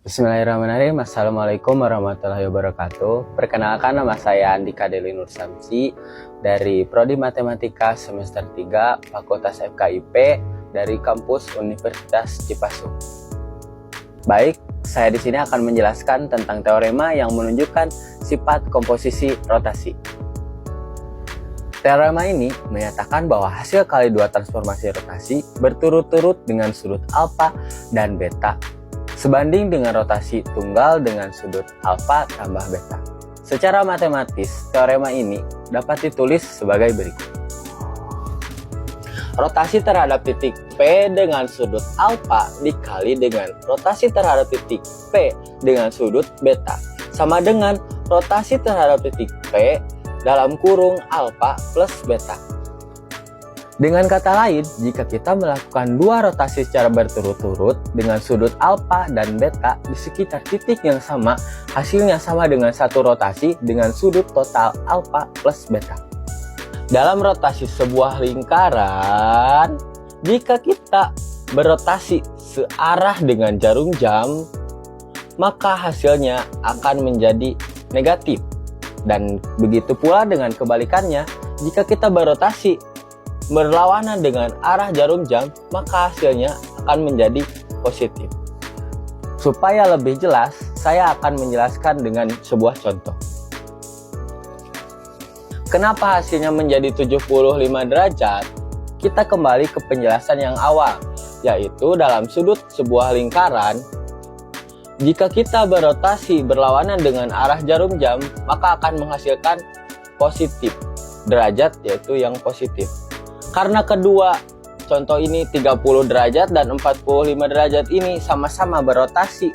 Bismillahirrahmanirrahim. Assalamualaikum warahmatullahi wabarakatuh. Perkenalkan, nama saya Andika Deli Nur Samsi dari Prodi Matematika semester 3 Fakultas FKIP dari kampus Universitas Cipasung. Baik, saya di sini akan menjelaskan tentang teorema yang menunjukkan sifat komposisi rotasi. Teorema ini menyatakan bahwa hasil kali dua transformasi rotasi berturut-turut dengan sudut alfa dan beta sebanding dengan rotasi tunggal dengan sudut alfa tambah beta. Secara matematis, teorema ini dapat ditulis sebagai berikut. Rotasi terhadap titik P dengan sudut alfa dikali dengan rotasi terhadap titik P dengan sudut beta sama dengan rotasi terhadap titik P dalam kurung alfa plus beta. Dengan kata lain, jika kita melakukan dua rotasi secara berturut-turut dengan sudut alfa dan beta di sekitar titik yang sama, hasilnya sama dengan satu rotasi dengan sudut total alfa plus beta. Dalam rotasi sebuah lingkaran, jika kita berotasi searah dengan jarum jam, maka hasilnya akan menjadi negatif. Dan begitu pula dengan kebalikannya, jika kita berotasi berlawanan dengan arah jarum jam, maka hasilnya akan menjadi positif. Supaya lebih jelas, saya akan menjelaskan dengan sebuah contoh. Kenapa hasilnya menjadi 75 derajat? Kita kembali ke penjelasan yang awal, yaitu dalam sudut sebuah lingkaran, jika kita berotasi berlawanan dengan arah jarum jam, maka akan menghasilkan positif derajat, yaitu yang positif. Karena kedua contoh ini 30 derajat dan 45 derajat ini sama-sama berotasi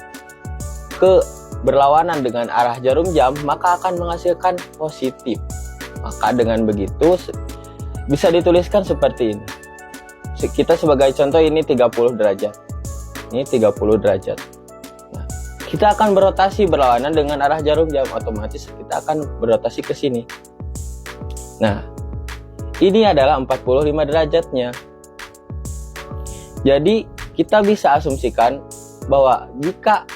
ke berlawanan dengan arah jarum jam, maka akan menghasilkan positif. Maka dengan begitu bisa dituliskan seperti ini. Kita sebagai contoh ini 30 derajat. Ini 30 derajat. Nah, kita akan berotasi berlawanan dengan arah jarum jam, otomatis kita akan berotasi ke sini. Nah, ini adalah 45 derajatnya. Jadi kita bisa asumsikan bahwa jika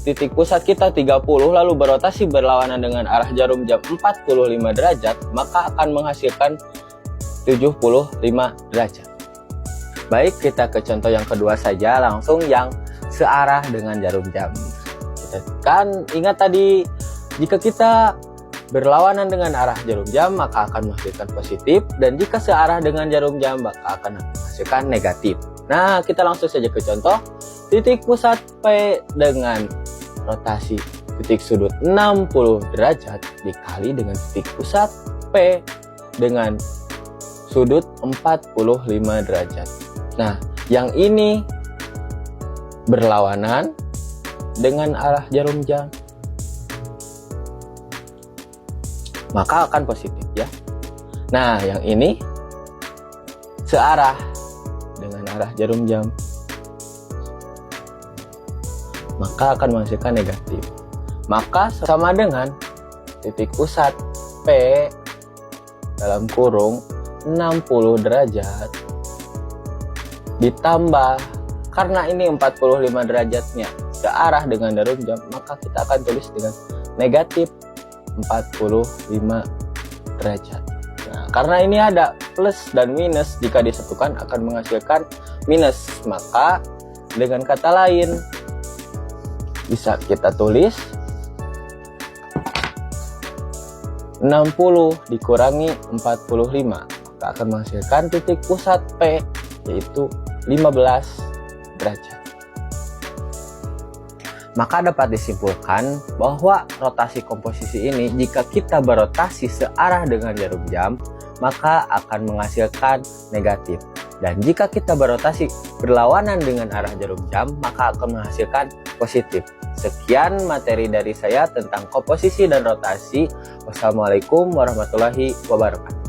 titik pusat kita 30 lalu berotasi berlawanan dengan arah jarum jam 45 derajat, maka akan menghasilkan 75 derajat. Baik, kita ke contoh yang kedua saja, langsung yang searah dengan jarum jam. Kita kan ingat tadi, jika kita berlawanan dengan arah jarum jam maka akan menghasilkan positif, dan jika searah dengan jarum jam maka akan menghasilkan negatif. Nah, kita langsung saja ke contoh. Titik pusat P dengan rotasi titik sudut 60 derajat dikali dengan titik pusat P dengan sudut 45 derajat. Nah, yang ini berlawanan dengan arah jarum jam, maka akan positif ya. Nah, yang ini searah dengan arah jarum jam, maka akan menghasilkan negatif. Maka sama dengan titik pusat P dalam kurung 60 derajat ditambah, karena ini 45 derajatnya searah dengan jarum jam, maka kita akan tulis dengan negatif 45 derajat. Nah, karena ini ada plus dan minus, jika disatukan akan menghasilkan minus, maka dengan kata lain bisa kita tulis 60 dikurangi 45, maka akan menghasilkan titik pusat P yaitu 15 derajat. Maka dapat disimpulkan bahwa rotasi komposisi ini jika kita berotasi searah dengan jarum jam maka akan menghasilkan negatif, dan jika kita berotasi berlawanan dengan arah jarum jam maka akan menghasilkan positif. Sekian materi dari saya tentang komposisi dan rotasi. Wassalamualaikum warahmatullahi wabarakatuh.